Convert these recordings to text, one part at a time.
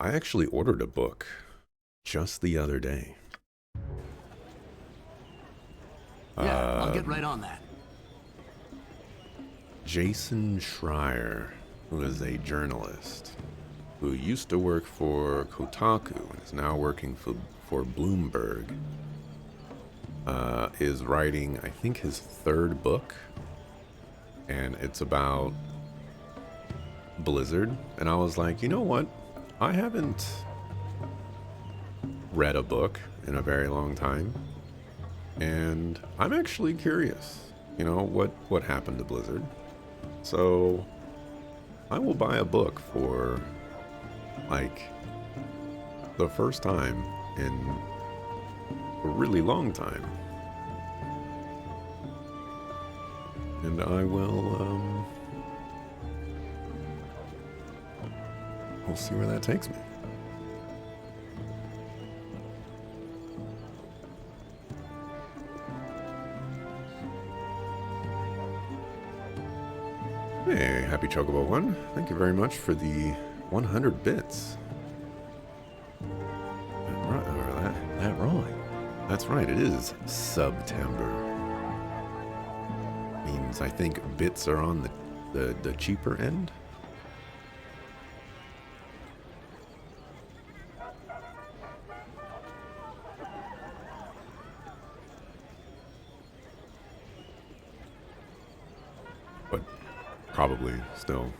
I actually ordered a book just the other day. Yeah, I'll get right on that. Jason Schreier, who is a journalist who used to work for Kotaku and is now working for Bloomberg, is writing, I think, his third book, and it's about Blizzard. And I was like, you know what? I haven't read a book in a very long time, and I'm actually curious, what happened to Blizzard. So I will buy a book for, like, the first time in a really long time. And I will, we'll see where that takes me. Hey, happy Chocobo One. Thank you very much for the 100 bits. That right. That's right, it is September. Means I think bits are on the cheaper end. But probably still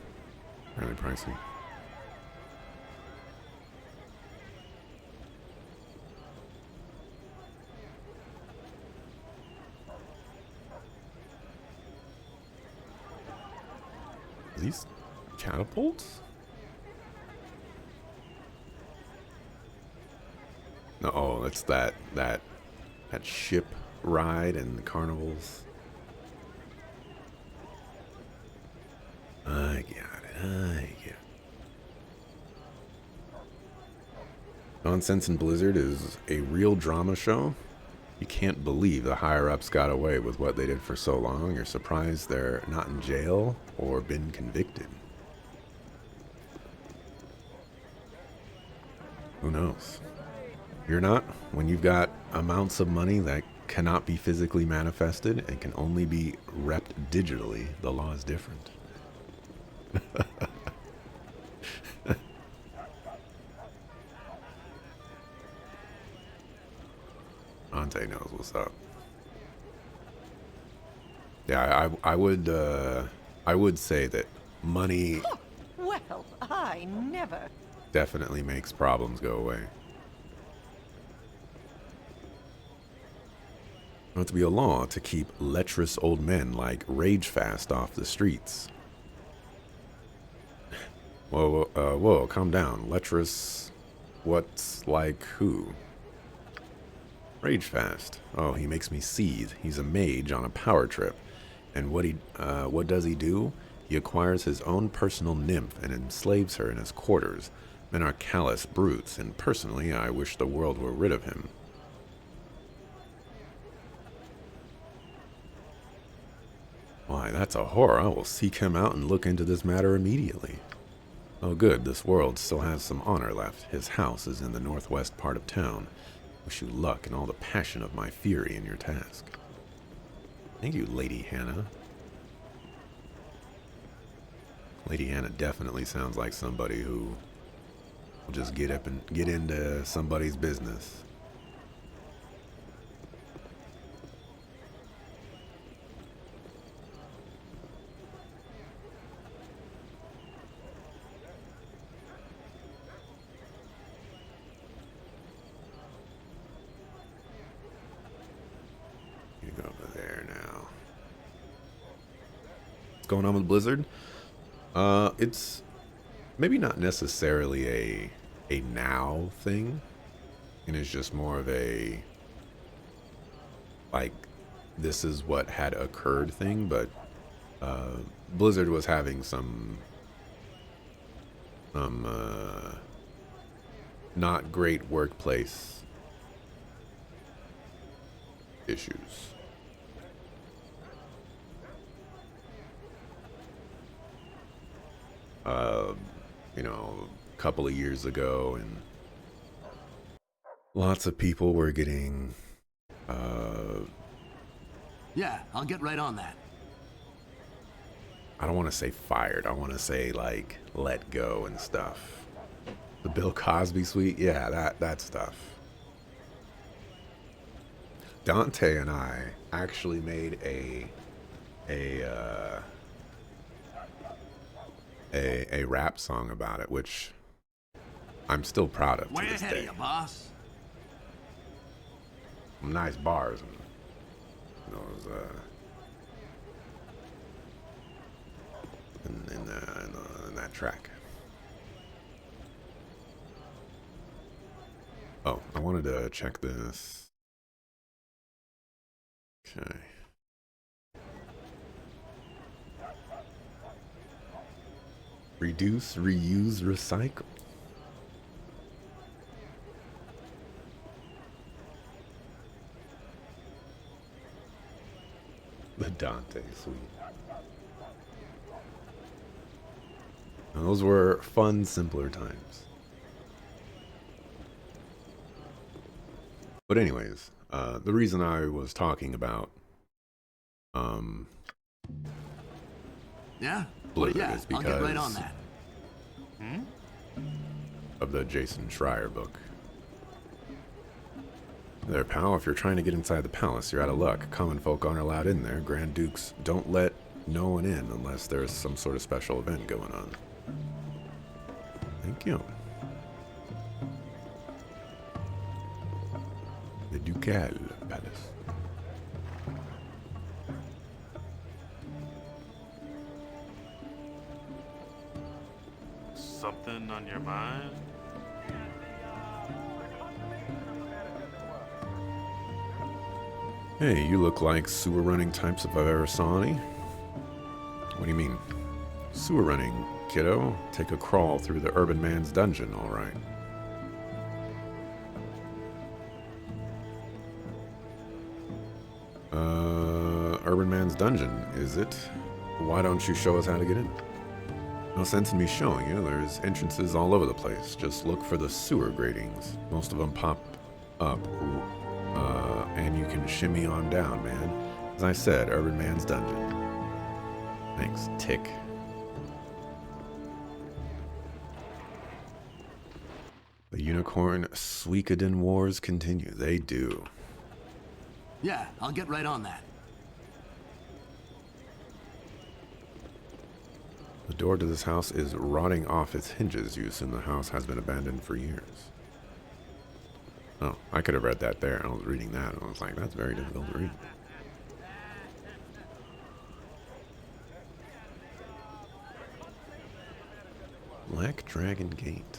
fairly pricey. These catapults? No, oh, it's that ship ride and the carnivals. I got it. Nonsense in Blizzard is a real drama show. You can't believe the higher-ups got away with what they did for so long. You're surprised they're not in jail or been convicted. Who knows? You're not, when you've got amounts of money that cannot be physically manifested and can only be repped digitally, the law is different. Ante knows what's up. Yeah, I would say that money Well, I never. definitely makes problems go away. There to be a law to keep lecherous old men like Ragefast off the streets. Whoa, calm down. Lecherous, what's like who? Ragefast. Oh, he makes me seethe. He's a mage on a power trip. And what does he do? He acquires his own personal nymph and enslaves her in his quarters. Men are callous brutes, and personally, I wish the world were rid of him. Why, that's a horror. I will seek him out and look into this matter immediately. Oh good, this world still has some honor left. His house is in the northwest part of town. Wish you luck and all the passion of my fury in your task. Thank you, Lady Hannah. Lady Hannah definitely sounds like somebody who will just get up and get into somebody's business. Going on with Blizzard? It's maybe not necessarily a now thing, and it's just more of a, like, this is what had occurred thing, but Blizzard was having some not great workplace issues. couple of years ago, and lots of people were getting, Yeah, I'll get right on that. I don't want to say fired. I want to say, like, let go and stuff. The Bill Cosby suite? Yeah, that stuff. Dante and I actually made a rap song about it, which I'm still proud of to Way this ahead of day. you, boss. Nice bars and those in that track. Oh, I wanted to check this. Okay. Reduce, reuse, recycle. The Dante suite. Now, those were fun, simpler times. But anyways, the reason I was talking about Yeah? Blizzard Yeah, is I'll get right on because that. of the Jason Schreier book. There, pal, if you're trying to get inside the palace, you're out of luck. Common folk aren't allowed in there. Grand Dukes don't let no one in unless there's some sort of special event going on. Thank you. The Ducal Palace. Something on your mind? Hey, you look like sewer running types if I've ever saw any. What do you mean? Sewer running, kiddo. Take a crawl through the urban man's dungeon, all right. Urban man's dungeon, is it? Why don't you show us how to get in? No sense in me showing you. There's entrances all over the place. Just look for the sewer gratings. Most of them pop up, and you can shimmy on down, man. As I said, urban man's dungeon. Thanks, Tick. The Unicorn Suikoden Wars continue. They do. Yeah, I'll get right on that. The door to this house is rotting off its hinges. You assume the house has been abandoned for years. Oh, I could have read that there. I was reading that, and I was like, that's very difficult to read. Black Dragon Gate.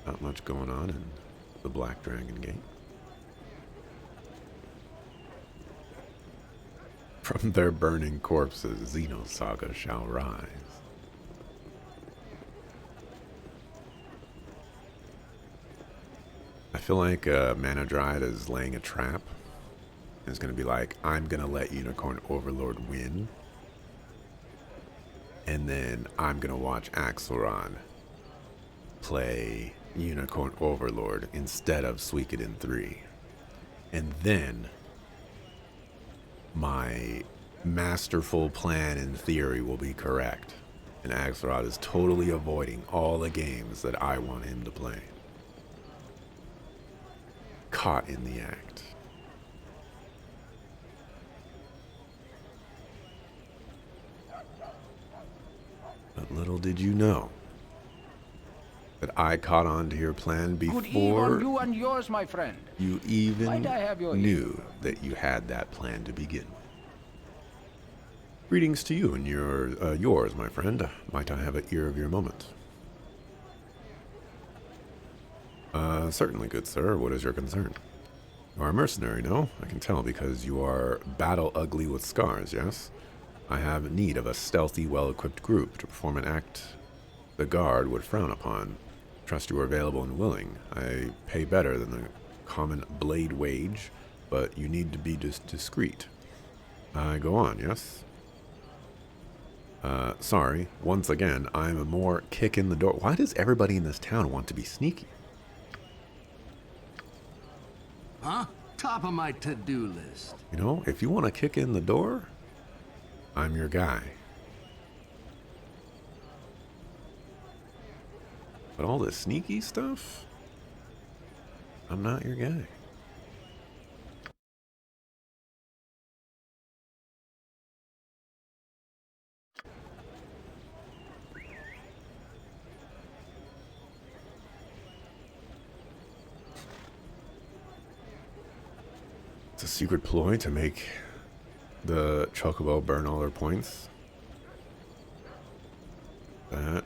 Not much going on in the Black Dragon Gate. From their burning corpses, Xenosaga shall rise. I feel like Manodride is laying a trap. It's going to be like, I'm going to let Unicorn Overlord win. And then I'm going to watch Axelrod play Unicorn Overlord instead of Suikoden 3. And then my masterful plan in theory will be correct. And Axelrod is totally avoiding all the games that I want him to play. Caught in the act. But little did you know that I caught on to your plan Good eve before on you and yours, my friend. you even Might I have your knew that you had that plan to begin with. Greetings to you and yours, my friend. Might I have an ear of your moment? Certainly, good sir. What is your concern? You are a mercenary, no? I can tell because you are battle ugly with scars, yes? I have need of a stealthy, well-equipped group to perform an act the guard would frown upon. Trust you are available and willing. I pay better than the common blade wage, but you need to be discreet. Go on, yes? Sorry. Once again, I'm a more kick in the door. Why does everybody in this town want to be sneaky? Huh? Top of my to-do list. You know, if you want to kick in the door, I'm your guy. But all this sneaky stuff, I'm not your guy. It's a secret ploy to make the Chocobo burn all their points. That.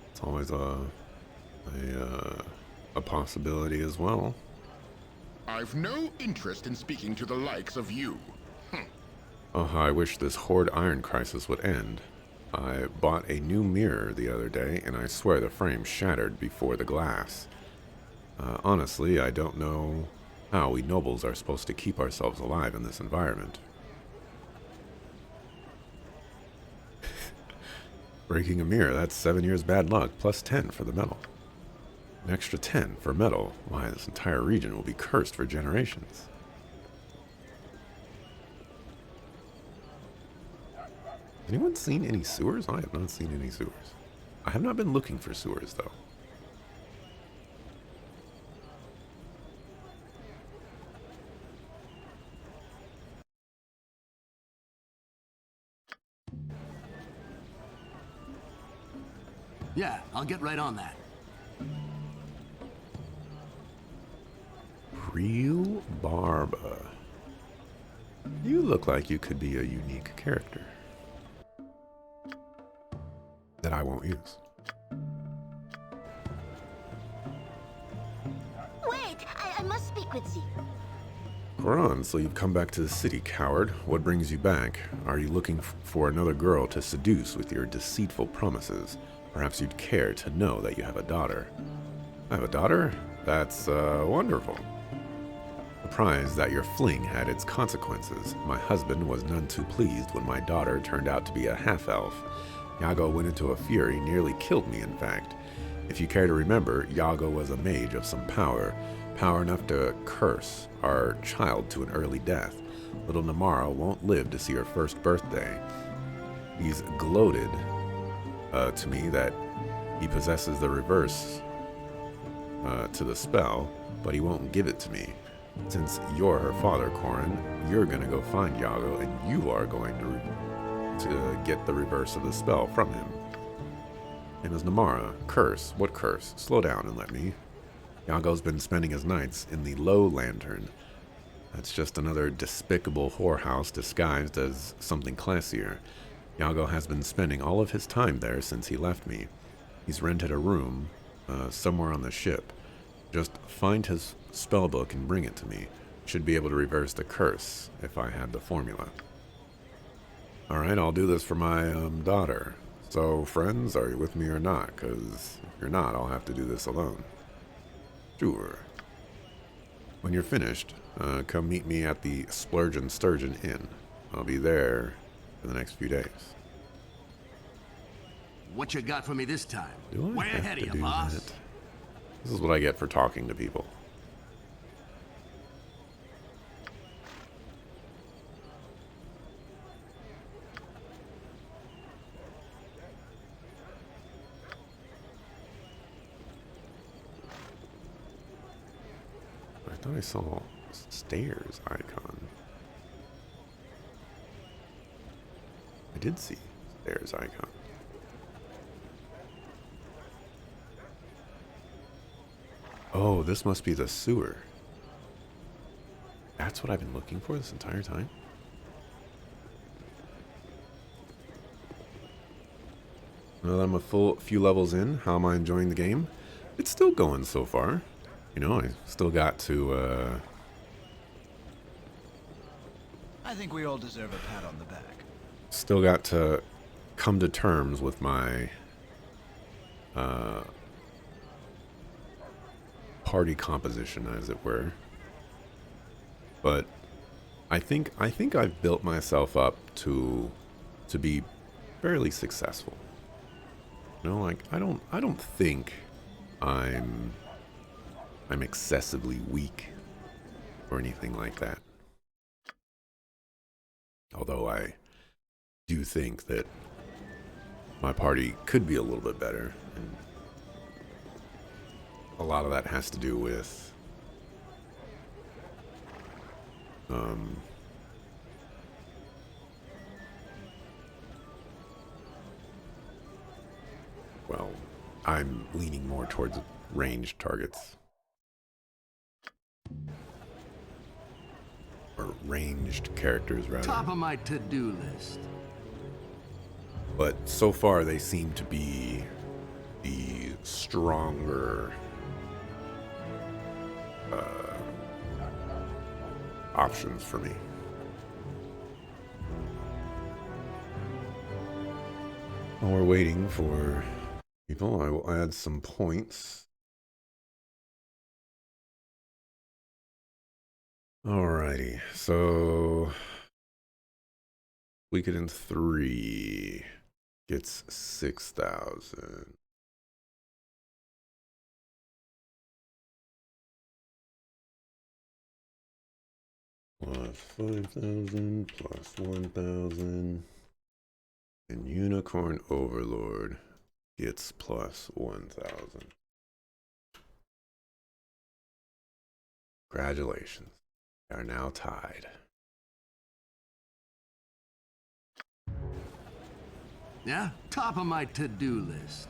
It's always a possibility as well. I've no interest in speaking to the likes of you. Oh, I wish this Horde Iron crisis would end. I bought a new mirror the other day, and I swear the frame shattered before the glass. Honestly, I don't know how we nobles are supposed to keep ourselves alive in this environment. Breaking a mirror, that's 7 years bad luck, plus 10 for the metal. An extra 10 for metal. Why, this entire region will be cursed for generations. Has anyone seen any sewers? I have not seen any sewers. I have not been looking for sewers, though. Yeah, I'll get right on that. Real Barba. You look like you could be a unique character that I won't use. Wait, I must speak with you. Quran, so you've come back to the city, coward. What brings you back? Are you looking for another girl to seduce with your deceitful promises? Perhaps you'd care to know that you have a daughter. I have a daughter? That's, wonderful. Surprised that your fling had its consequences. My husband was none too pleased when my daughter turned out to be a half-elf. Yago went into a fury, nearly killed me, in fact. If you care to remember, Yago was a mage of some power enough to curse our child to an early death. Little Namara won't live to see her first birthday. He's gloated to me that he possesses the reverse to the spell, but he won't give it to me. Since you're her father, Corin, you're gonna go find Yago, and you are going to get the reverse of the spell from him. And as Namara, curse, what curse? Slow down and let me. Yago's been spending his nights in the Low Lantern. That's just another despicable whorehouse disguised as something classier. Yago has been spending all of his time there since he left me. He's rented a room somewhere on the ship. Just find his spellbook and bring it to me. Should be able to reverse the curse if I had the formula. Alright, I'll do this for my daughter. So, friends, are you with me or not? Because if you're not, I'll have to do this alone. Sure. When you're finished, come meet me at the Splurge and Sturgeon Inn. I'll be there for the next few days. What you got for me this time? Do I Way have ahead to of do you, boss. that? This is what I get for talking to people. I thought I saw stairs icon. I did see stairs icon. Oh, this must be the sewer. That's what I've been looking for this entire time? Well, I'm a few levels in. How am I enjoying the game? It's still going so far. You know, I still got to, I think we all deserve a pat on the back. still got to come to terms with my uh, party composition, as it were. But I think I've built myself up to be fairly successful. You know, like I don't think I'm excessively weak or anything like that. Although I do think that my party could be a little bit better, and a lot of that has to do with well, I'm leaning more towards ranged targets. Or ranged characters, rather. Top of my to-do list. But so far, they seem to be the stronger options for me. While we're waiting for people, I will add some points. Alrighty, so Weaken in 3 gets 6,000. Plus 5,000, plus 1,000. And Unicorn Overlord gets plus 1,000. Congratulations. They are now tied. Yeah, top of my to-do list.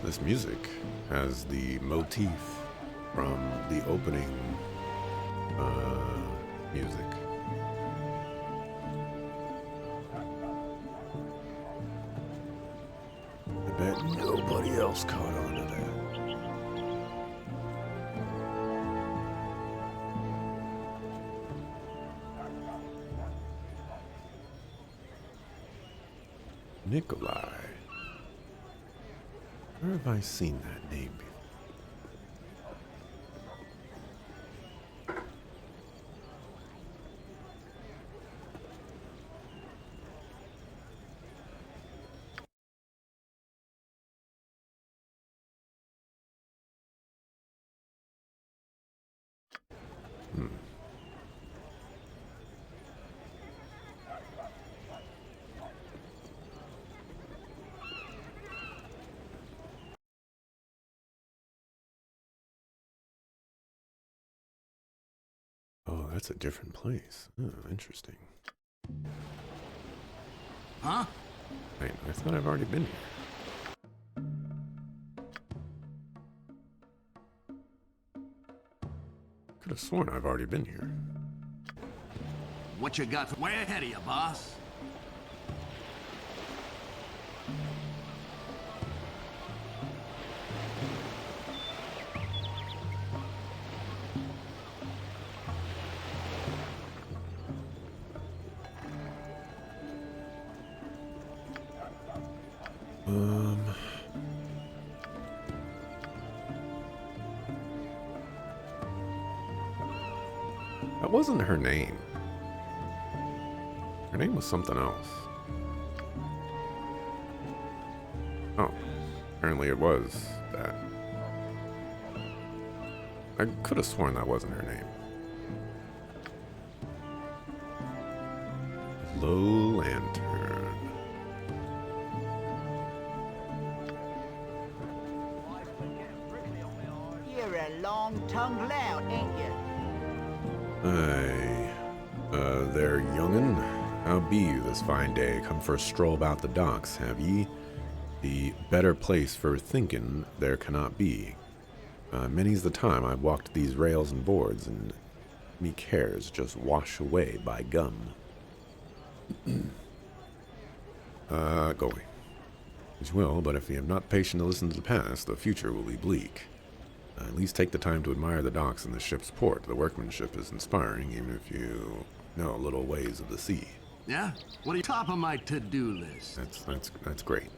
This music has the motif from the opening music. I bet nobody else caught on to that. Nikolai. Where have I seen that name before? Oh, that's a different place. Oh, interesting. Huh? Wait, I thought I've already been here. Could have sworn I've already been here. What you got? Way ahead of you, boss. That wasn't her name. Her name was something else. Oh, apparently it was that. I could have sworn that wasn't her name. Low lantern. You're a long-tongued lout, ain't you? Aye. There, young'un. How be you this fine day? Come for a stroll about the docks, have ye? The better place for thinking there cannot be. Many's the time I've walked these rails and boards, and me cares just wash away by gum. Go away. As you will, but if you have not patience to listen to the past, the future will be bleak. At least take the time to admire the docks and the ship's port. The workmanship is inspiring, even if you know little ways of the sea. Yeah? What are you top of my to-do list? That's great.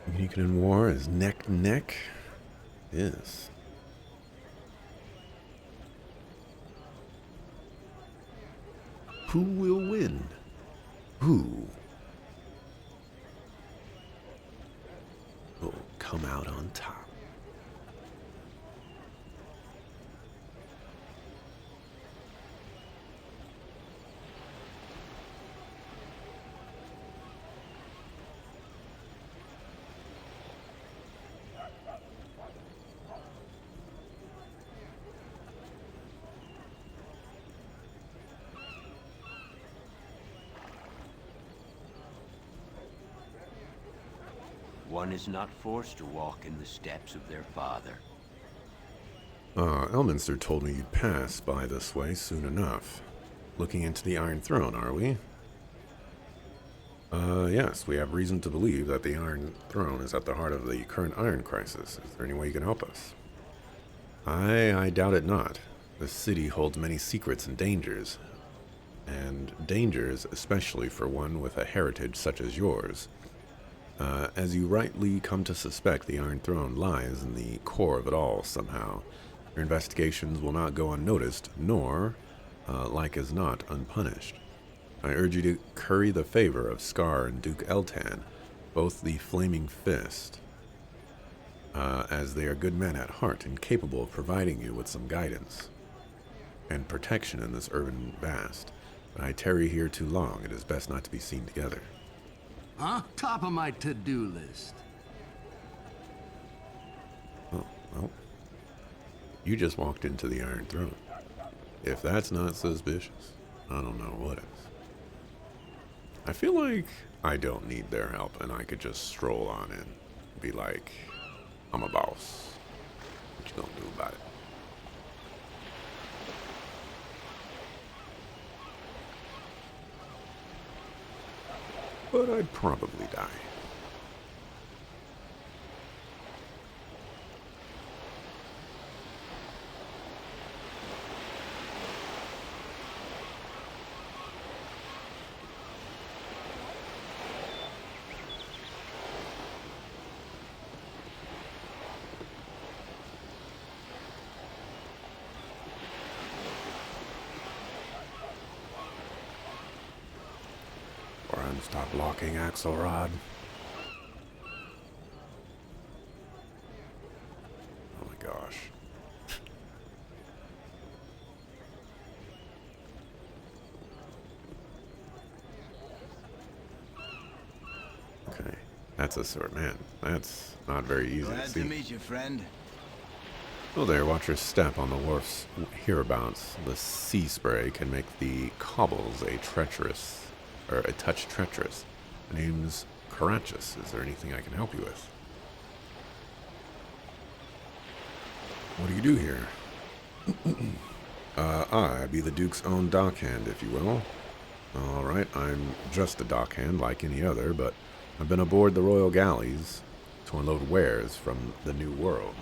Communicating in war is neck and neck. Yes. Who will win? Who will come out on top? One is not forced to walk in the steps of their father. Elminster told me you'd pass by this way soon enough. Looking into the Iron Throne, are we? Yes, we have reason to believe that the Iron Throne is at the heart of the current Iron Crisis. Is there any way you can help us? I doubt it not. The city holds many secrets and dangers especially for one with a heritage such as yours. As you rightly come to suspect, the Iron Throne lies in the core of it all somehow. Your investigations will not go unnoticed, nor, like as not, unpunished. I urge you to curry the favor of Scar and Duke Eltan, both the Flaming Fist, as they are good men at heart and capable of providing you with some guidance and protection in this urban vast. But I tarry here too long. It is best not to be seen together. Huh? Top of my to-do list. Oh, well. You just walked into the Iron Throne. If that's not suspicious, I don't know what is. I feel like I don't need their help and I could just stroll on in. Be like, I'm a boss. What you gonna do about it? But I'd probably die. Stop blocking, Axelrod. Oh my gosh. Okay, that's a sword, man. That's not very easy to Glad see. to meet you, friend. Oh there, watch your step on the wharf's hereabouts. The sea spray can make the cobbles a touch treacherous. My name's Carachus. Is there anything I can help you with? What do you do here? I be the Duke's own dockhand, if you will. Alright, I'm just a dockhand like any other, but I've been aboard the royal galleys to unload wares from the New World.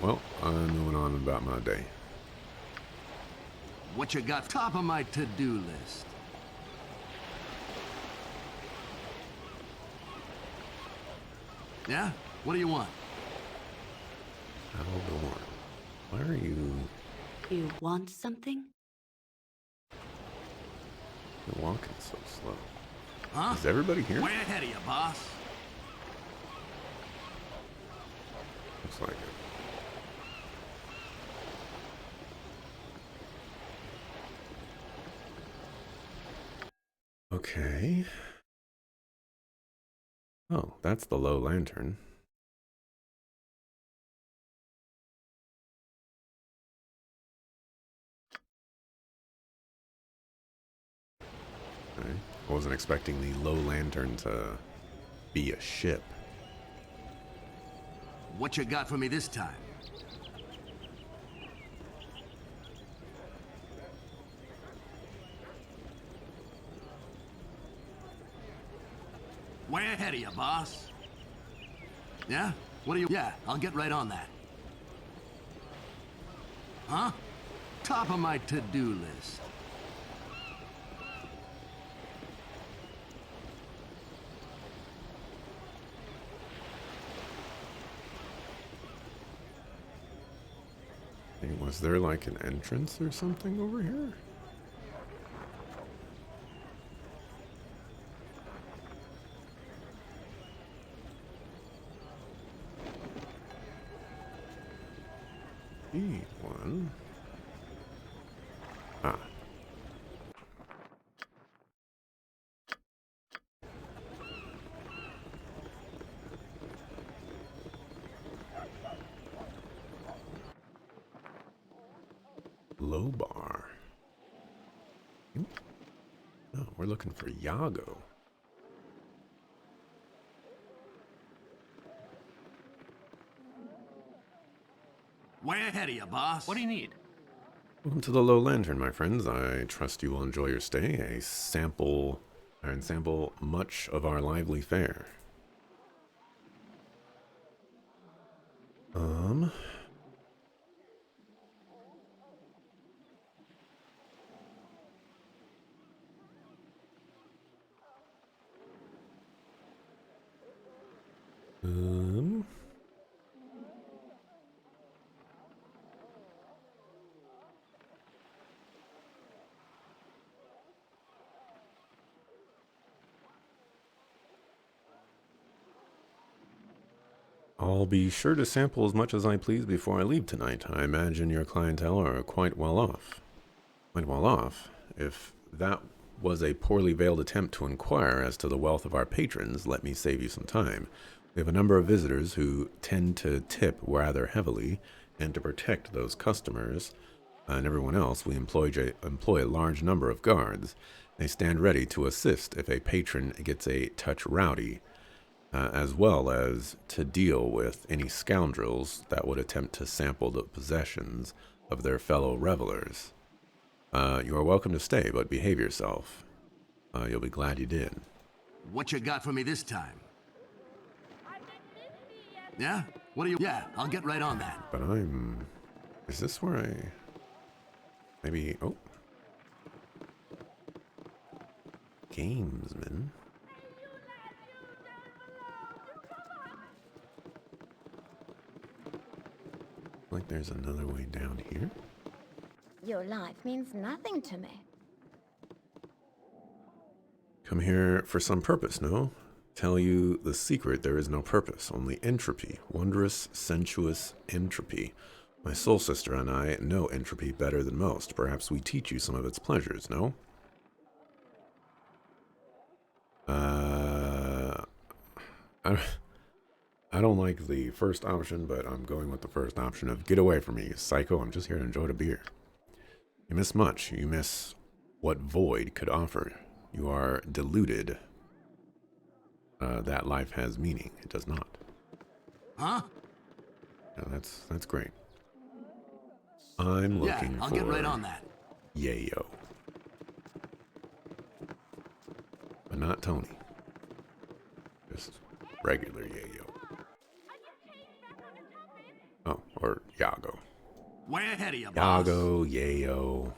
Well, I'm moving on about my day. What you got top of my to-do list? Yeah? What do you want? Baldur, why are you... You want something? You're walking so slow. Huh? Is everybody here? Way ahead of you, boss. Looks like it. Okay. Oh, that's the low lantern. Okay. I wasn't expecting the low lantern to be a ship. What you got for me this time? Way ahead of you, boss. Yeah? What do you... Yeah, I'll get right on that. Huh? Top of my to-do list. Hey, was there like an entrance or something over here? One. Ah. Low bar. Oh, we're looking for Yago. Way ahead of you, boss. What do you need? Welcome to the Low Lantern, my friends. I trust you will enjoy your stay. Sample much of our lively fare. I'll be sure to sample as much as I please before I leave tonight. I imagine your clientele are quite well off. Quite well off? If that was a poorly veiled attempt to inquire as to the wealth of our patrons, let me save you some time. We have a number of visitors who tend to tip rather heavily, and to protect those customers and everyone else, we employ a large number of guards. They stand ready to assist if a patron gets a touch rowdy, as well as to deal with any scoundrels that would attempt to sample the possessions of their fellow revelers. You are welcome to stay, but behave yourself. You'll be glad you did. What you got for me this time? Yeah? What do you... Yeah, I'll get right on that. But is this where I... Maybe... Oh. Gamesman. Like there's another way down here. Your life means nothing to me. Come here for some purpose, no? Tell you the secret, there is no purpose, only entropy. Wondrous, sensuous entropy. My soul sister and I know entropy better than most. Perhaps we teach you some of its pleasures, no? I don't like the first option, but I'm going with the first option of get away from me, you psycho. I'm just here to enjoy the beer. You miss much. You miss what void could offer. You are deluded. That life has meaning. It does not. Huh? Yeah, that's great. I'm looking I'll for get right on that. Yayo. But not Tony. Just regular Yayo. Oh, or Yago. Way ahead of you, boss. Yago, Yayo.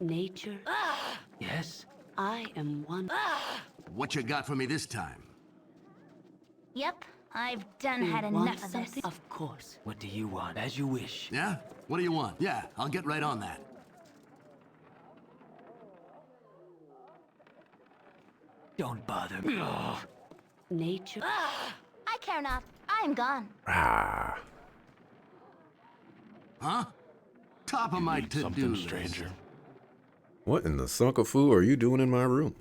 Nature? Yes? I am one. What you got for me this time? Yep, I've done You had want enough of this. something? Of course. What do you want? As you wish. Yeah? What do you want? Yeah, I'll get right on that. Don't bother me. Nature? I care not. I am gone. Ah. Huh? Top of my Need to-do something, list. stranger. What in the suckafu are you doing in my room?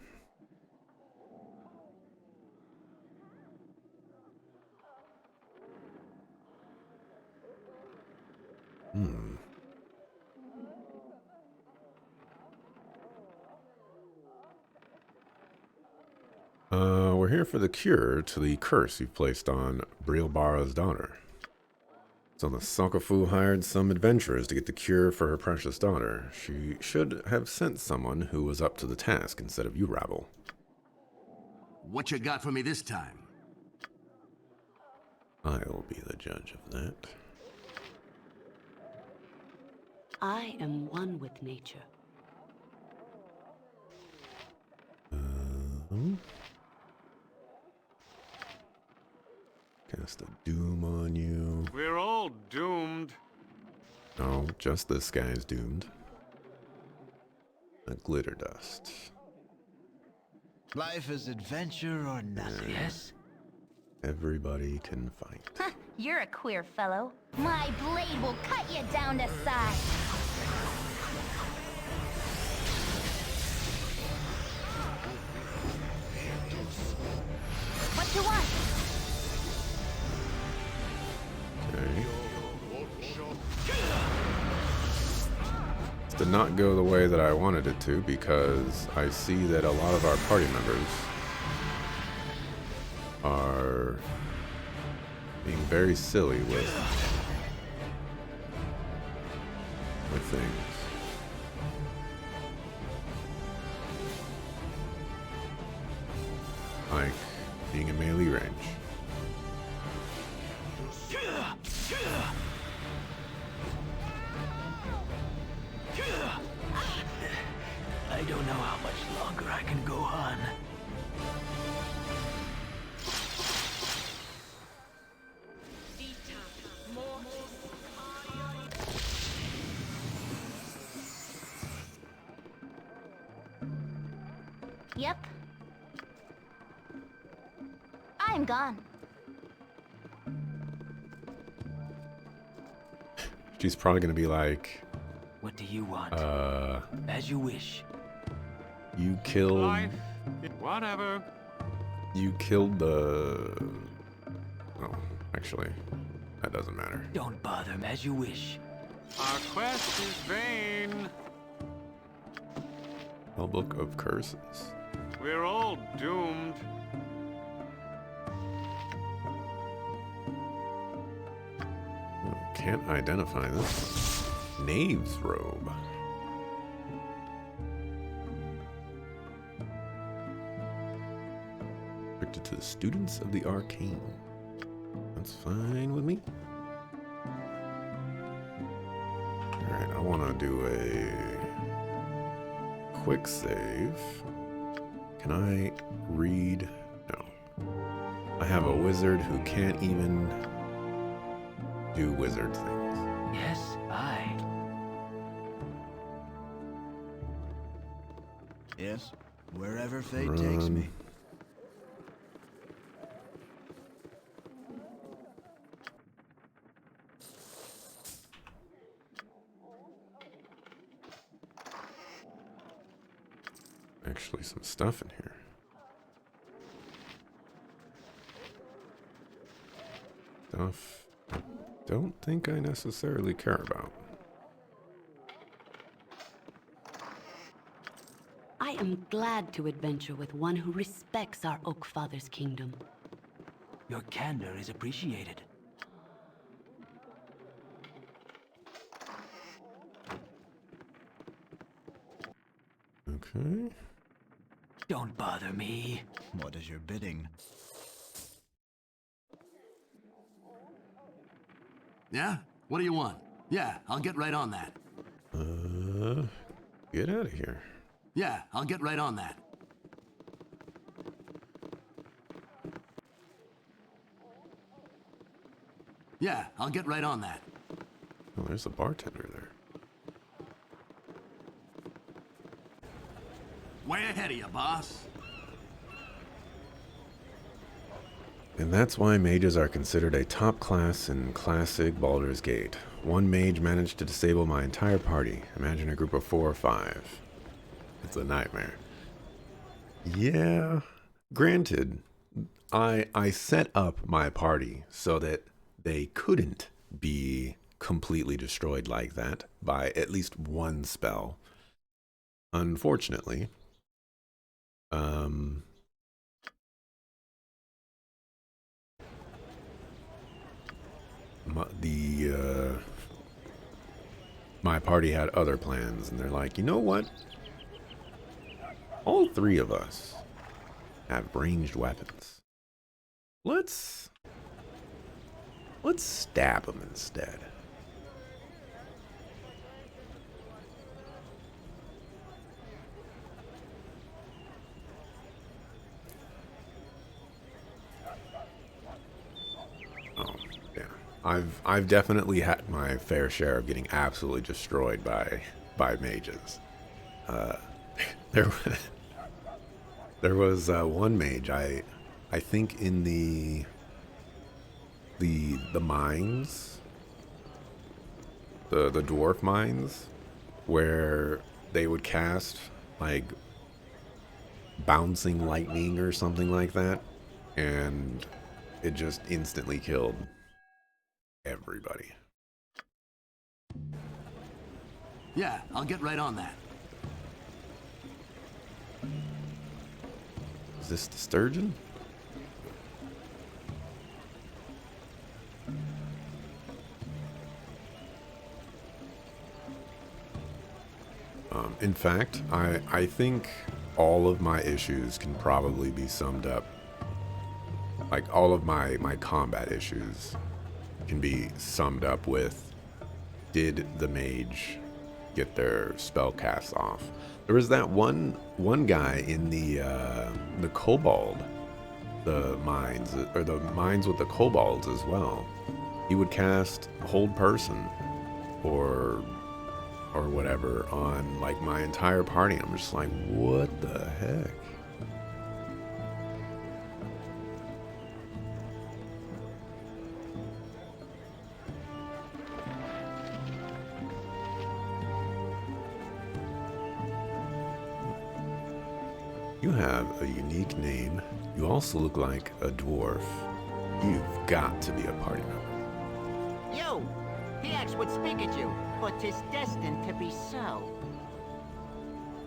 We're here for the cure to the curse you've placed on Brilbara's daughter. So the Suckafu hired some adventurers to get the cure for her precious daughter. She should have sent someone who was up to the task instead of you, rabble. What you got for me this time? I'll be the judge of that. I am one with nature. Cast a doom on you. We're all doomed. No, just this guy's doomed. A glitter dust. Life is adventure or nothing. Yes? Everybody can fight. You're a queer fellow. My blade will cut you down to size. What you want? Okay. This did not go the way that I wanted it to because I see that a lot of our party members are being very silly with things. Like being in melee range. I don't know how much longer I can go on. Yep. I'm gone. She's probably gonna be like, What do you want? As you wish. you killed Life. Whatever. the... Oh, actually, that doesn't matter. Don't bother me. As you wish. Our quest is vain. A book of curses. We're all doomed. Oh, can't identify this. Knave's robe. Restricted to the students of the arcane. That's fine with me. Alright, I want to do a quick save. Can I read? No. I have a wizard who can't even do wizard things. Yes, I. Yes, wherever fate takes me. Actually, some stuff in here. Stuff I don't think I necessarily care about. I am glad to adventure with one who respects our Oak Father's kingdom. Your candor is appreciated. Okay. Don't bother me. What is your bidding? Yeah? What do you want? Yeah, I'll get right on that. Get out of here. Yeah, I'll get right on that. Yeah, I'll get right on that. Oh, there's a bartender there. Way ahead of you, boss. And that's why mages are considered a top class in classic Baldur's Gate. One mage managed to disable my entire party. Imagine a group of 4 or 5. It's a nightmare. Yeah, granted, I set up my party so that they couldn't be completely destroyed like that by at least one spell. Unfortunately, my party had other plans, and they're like, you know what? All 3 of us have ranged weapons. Let's stab them instead. Oh, yeah. I've definitely had my fair share of getting absolutely destroyed by mages. There there was one mage I think in the mines, the dwarf mines, where they would cast like bouncing lightning or something like that, and it just instantly killed everybody. Yeah, I'll get right on that. Is this the sturgeon? In fact, I think all of my issues can probably be summed up. Like, all of my combat issues can be summed up with, did the mage get their spell cast off? There was that one guy in the kobold, the mines, or the mines with the kobolds as well. He would cast hold person or whatever on like my entire party. I'm just like, what the heck? You have a unique name. You also look like a dwarf. You've got to be a party member. You! T-X would speak at you, but 'tis destined to be so.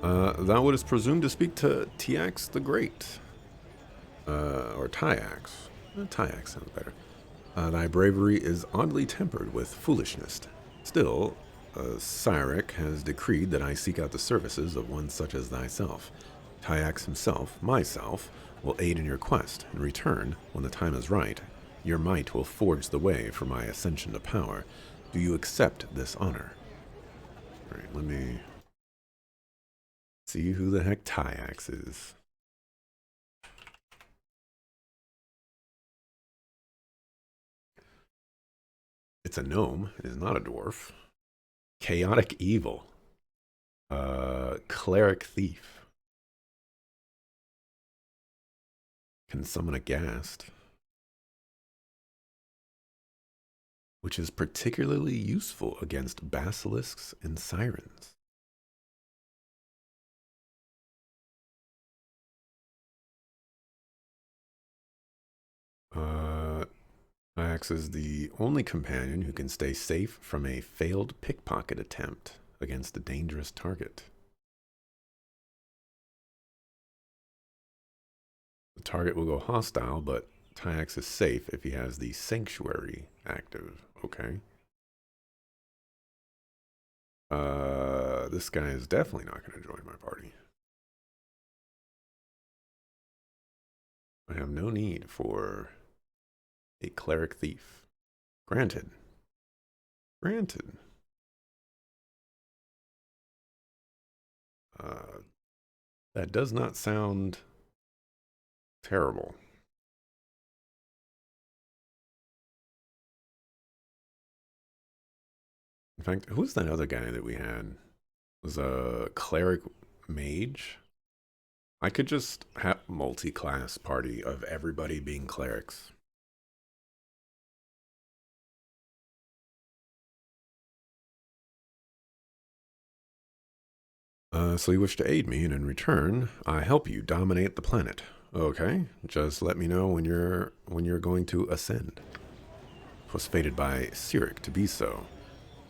Thou wouldst presume to speak to Tiax the Great. Or Tyax. Tyax sounds better. Thy bravery is oddly tempered with foolishness. Still, Cyric has decreed that I seek out the services of one such as thyself. Tyax himself, myself, will aid in your quest. In return, when the time is right, your might will forge the way for my ascension to power. Do you accept this honor? Alright, let me see who the heck Tyax is. It's a gnome. It is not a dwarf. Chaotic evil. Cleric thief. Can summon a ghast, which is particularly useful against basilisks and sirens. Axe is the only companion who can stay safe from a failed pickpocket attempt against a dangerous target. The target will go hostile, but Tyax is safe if he has the Sanctuary active. Okay. This guy is definitely not going to join my party. I have no need for a cleric thief. Granted. Granted. That does not sound terrible. In fact, who's that other guy that we had? Was a cleric mage? I could just have multi-class party of everybody being clerics. So you wish to aid me, and in return, I help you dominate the planet. Okay, just let me know when you're going to ascend. 'Twas fated by Cyric to be so.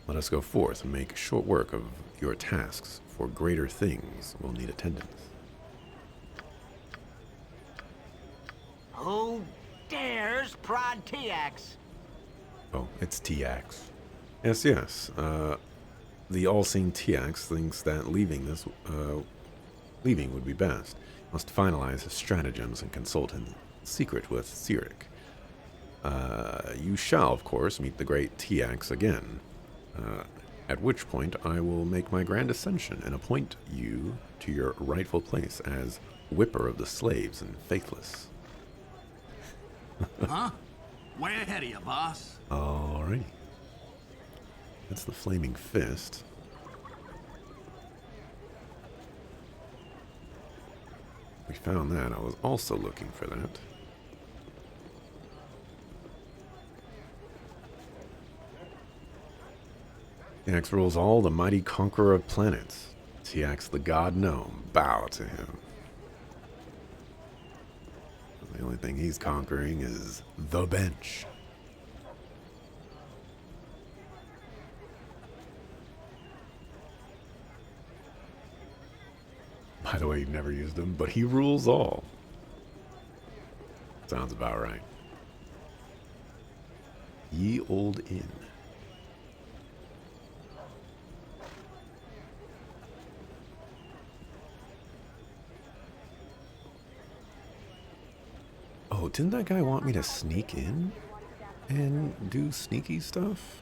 Let us go forth and make short work of your tasks, for greater things will need attendance. Who dares prod Tiax? Oh, it's Tiax. Yes, yes. The all-seeing Tiax thinks that leaving would be best. Must finalize his stratagems and consult in secret with Cyric. You shall, of course, meet the great Tiax again. At which point I will make my grand ascension and appoint you to your rightful place as whipper of the slaves and faithless. Huh? Way ahead of you, boss. Alrighty. That's the flaming fist. We found that. I was also looking for that. Tiax rules all, the mighty conqueror of planets. Tiax the god gnome. Bow to him. The only thing he's conquering is the bench. By the way, you've never used him, but he rules all. Sounds about right. Ye Old Inn. Oh, didn't that guy want me to sneak in and do sneaky stuff?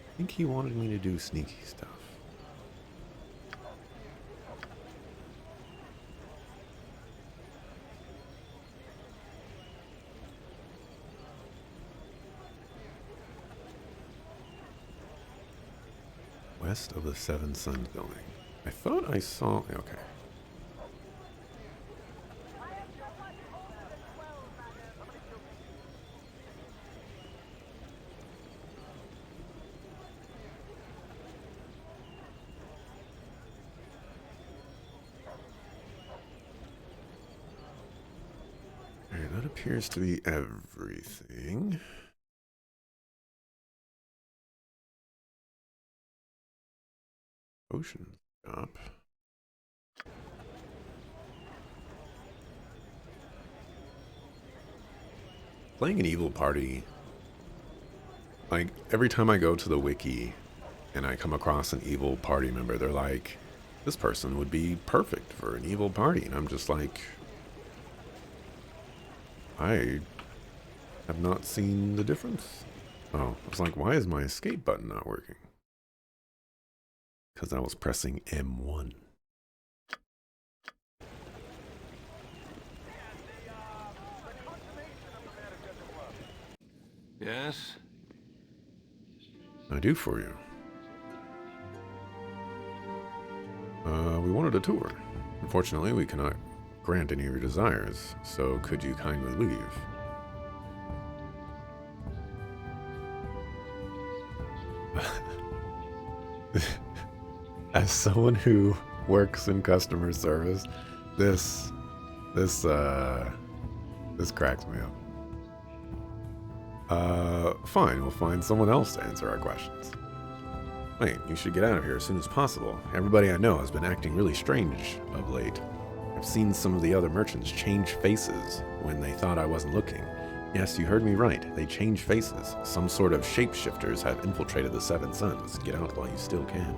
I think he wanted me to do sneaky stuff. West of the Seven Suns building. I thought I saw... Okay. Alright, that appears to be everything. Ocean stop. Playing an evil party, like every time I go to the wiki and I come across an evil party member, they're like, this person would be perfect for an evil party. And I'm just like, I have not seen the difference. Oh, I was like, why is my escape button not working? Because I was pressing M1. Yes? I do for you. We wanted a tour. Unfortunately, we cannot grant any of your desires, so could you kindly leave? As someone who works in customer service, this cracks me up. Fine, we'll find someone else to answer our questions. Wait, you should get out of here as soon as possible. Everybody I know has been acting really strange of late. I've seen some of the other merchants change faces when they thought I wasn't looking. Yes, you heard me right. They change faces. Some sort of shapeshifters have infiltrated the Seven Suns. Get out while you still can.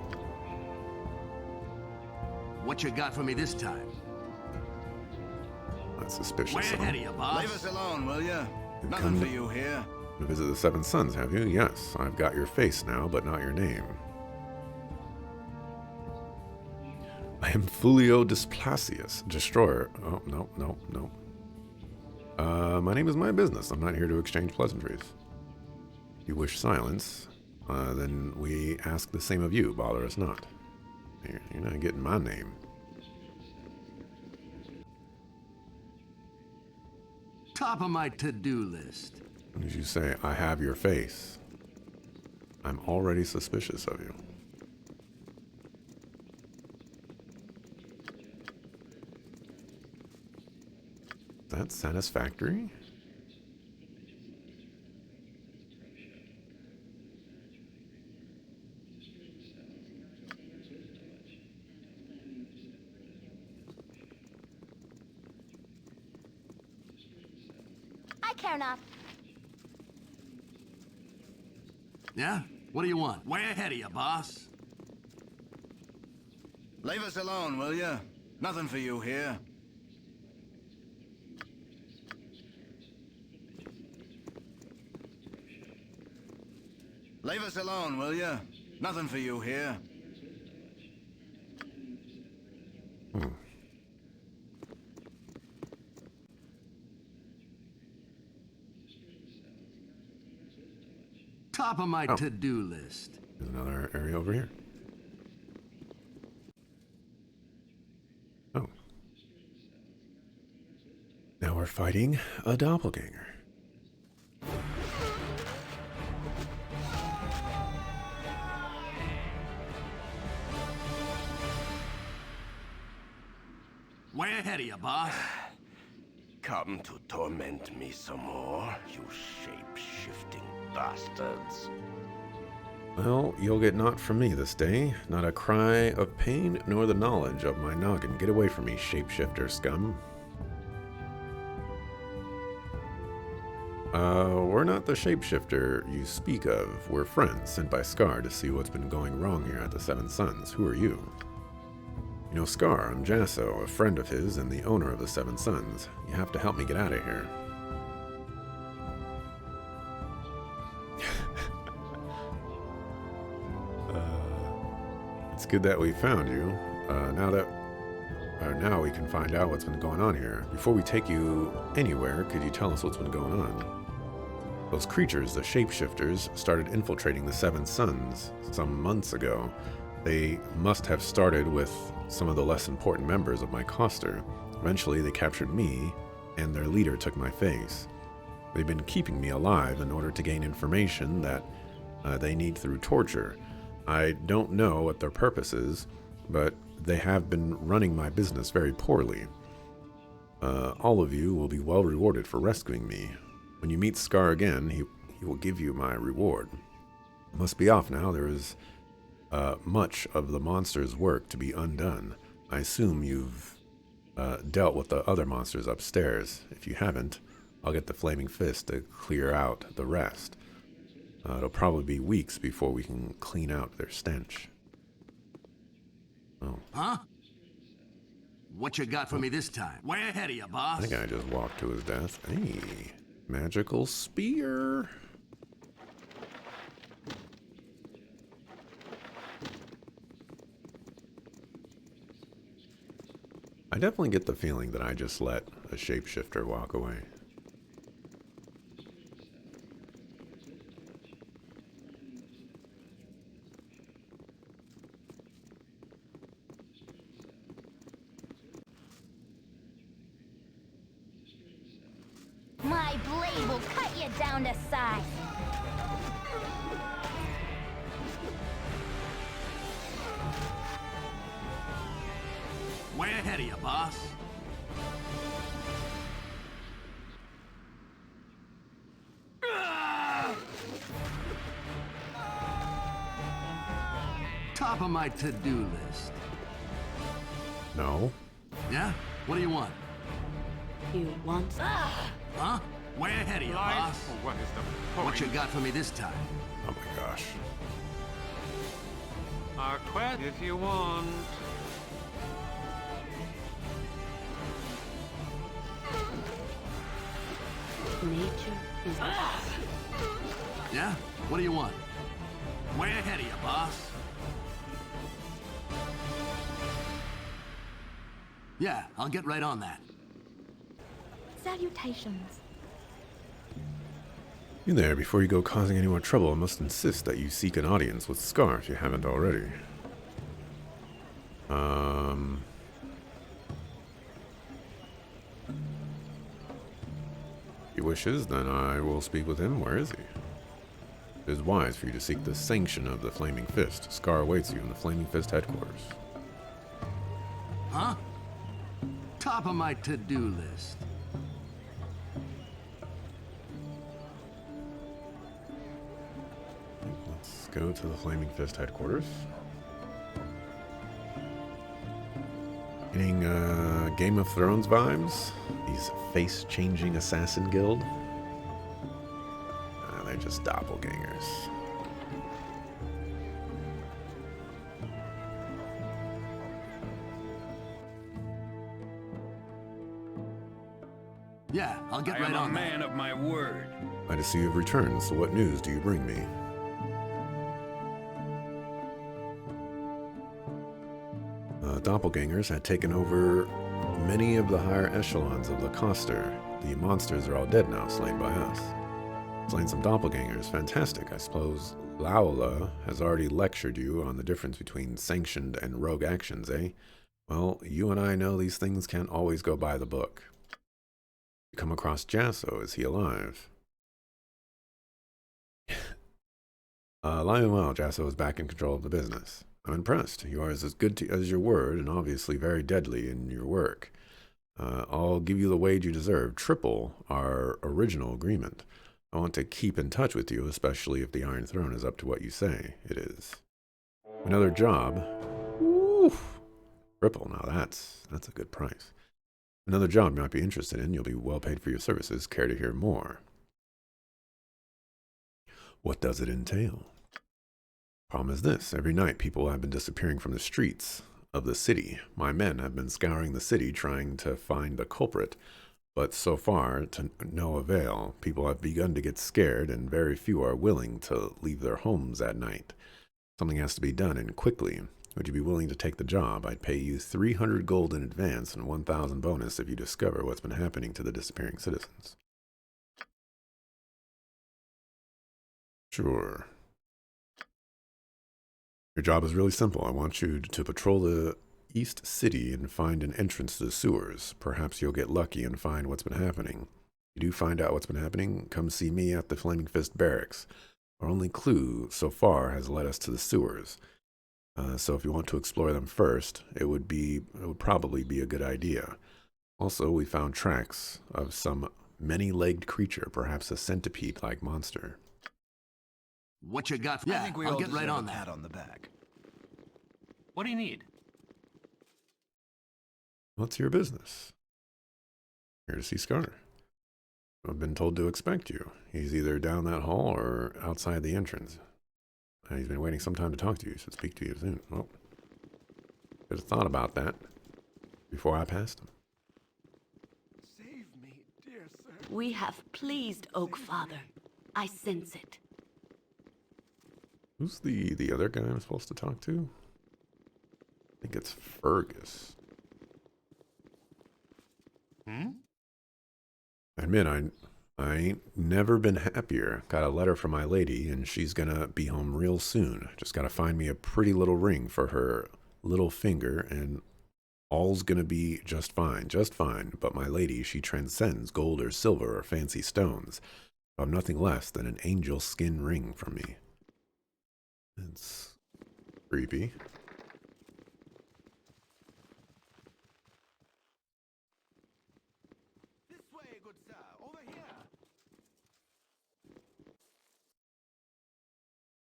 What you got for me this time? That's suspicious Way of ahead of him. you, boss. Leave us alone, will ya? You've Nothing come for you here. to visit the Seven Sons, have you? Yes, I've got your face now, but not your name. I am Fulio Displacius, Destroyer. Oh, no, no, no. My name is my business. I'm not here to exchange pleasantries. If you wish silence, then we ask the same of you, bother us not. You're not getting my name. Top of my to-do list. As you say, I have your face. I'm already suspicious of you. Is that satisfactory? I care not. Yeah? What do you want? Way ahead of you, boss. Leave us alone, will ya? Nothing for you here. Leave us alone, will ya? Nothing for you here. Top of my to-do list. There's another area over here. Oh. Now we're fighting a doppelganger. Way ahead of you, boss. Come to torment me some more, you shape-shifting bastards. Well, you'll get naught from me this day. Not a cry of pain, nor the knowledge of my noggin. Get away from me, shapeshifter scum. We're not the shapeshifter you speak of. We're friends sent by Scar to see what's been going wrong here at the Seven Sons. Who are you? You know Scar, I'm Jasso, a friend of his and the owner of the Seven Sons. You have to help me get out of here. It's good that we found you. Now we can find out what's been going on here. Before we take you anywhere, could you tell us what's been going on? Those creatures, the shapeshifters, started infiltrating the Seven Sons some months ago. They must have started with some of the less important members of my coster. Eventually, they captured me, and their leader took my face. They've been keeping me alive in order to gain information that they need through torture. I don't know what their purpose is, but they have been running my business very poorly. All of you will be well rewarded for rescuing me. When you meet Scar again, he will give you my reward. I must be off now. There is much of the monster's work to be undone. I assume you've dealt with the other monsters upstairs. If you haven't, I'll get the Flaming Fist to clear out the rest. It'll probably be weeks before we can clean out their stench. Oh. Huh? What you got for me this time? Way ahead of you, boss. I think I just walked to his death. Hey, magical spear. I definitely get the feeling that I just let a shapeshifter walk away. My blade will cut you down to size. Way ahead of you, boss. Top of my to-do list. No. Yeah? What do you want? You want? Huh? Way ahead of you, boss. What is the point? What you got for me this time? Oh my gosh. Our quest if you want. Nature is Yeah? What do you want? Way ahead of you, boss. Yeah, I'll get right on that. Salutations. You there, before you go causing any more trouble, I must insist that you seek an audience with Scar if you haven't already. If he wishes, then I will speak with him. Where is he? It is wise for you to seek the sanction of the Flaming Fist. Scar awaits you in the Flaming Fist headquarters. Huh? Top of my to-do list. Let's go to the Flaming Fist headquarters. Getting Game of Thrones vibes. These face-changing assassin guild. They're just doppelgangers. Yeah, I'll get right on that. I am a man of my word. Glad to see you've returned, so what news do you bring me? Doppelgangers had taken over many of the higher echelons of the Coster. The monsters are all dead now, slain by us. Slain some doppelgangers, fantastic. I suppose Laola has already lectured you on the difference between sanctioned and rogue actions, eh? Well, you and I know these things can't always go by the book. You come across Jasso, is he alive? Lying well, Jasso is back in control of the business. I'm impressed. You are as good as your word, and obviously very deadly in your work. I'll give you the wage you deserve, triple our original agreement. I want to keep in touch with you, especially if the Iron Throne is up to what you say it is. Another job. Oof. Triple, now that's a good price. Another job you might be interested in. You'll be well paid for your services. Care to hear more? What does it entail? Problem is this. Every night people have been disappearing from the streets of the city. My men have been scouring the city trying to find the culprit, but so far to no avail. People have begun to get scared and very few are willing to leave their homes at night. Something has to be done, and quickly. Would you be willing to take the job? I'd pay you 300 gold in advance and 1,000 bonus if you discover what's been happening to the disappearing citizens. Sure. Your job is really simple. I want you to patrol the East City and find an entrance to the sewers. Perhaps you'll get lucky and find what's been happening. If you do find out what's been happening, come see me at the Flaming Fist Barracks. Our only clue so far has led us to the sewers. So if you want to explore them first, it would probably be a good idea. Also, we found tracks of some many-legged creature, perhaps a centipede-like monster. What you got? Yeah, I think we I'll all get right deserve on a that. pat on the back. What do you need? What's your business? Here to see Scar. I've been told to expect you. He's either down that hall or outside the entrance. He's been waiting some time to talk to you. He should speak to you soon. Well, should have thought about that before I passed him. Save me, dear sir. We have pleased Oak Father. I sense it. Who's the other guy I'm supposed to talk to? I think it's Fergus. I admit, I ain't never been happier. Got a letter from my lady, and she's gonna be home real soon. Just gotta find me a pretty little ring for her little finger, and all's gonna be just fine, just fine. But my lady, she transcends gold or silver or fancy stones. I'm nothing less than an angel skin ring from me. It's creepy. This way, good sir. Over here.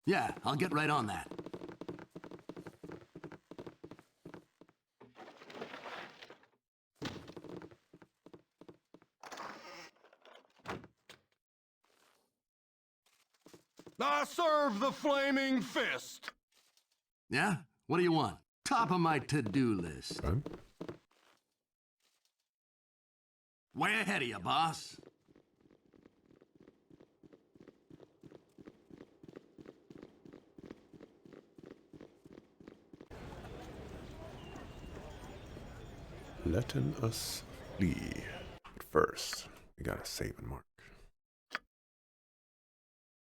Yeah, I'll get right on that. I serve the Flaming Fist. Yeah? What do you want? Top of my to-do list. Okay. Way ahead of you, boss. letting us flee. But first, we gotta save and mark.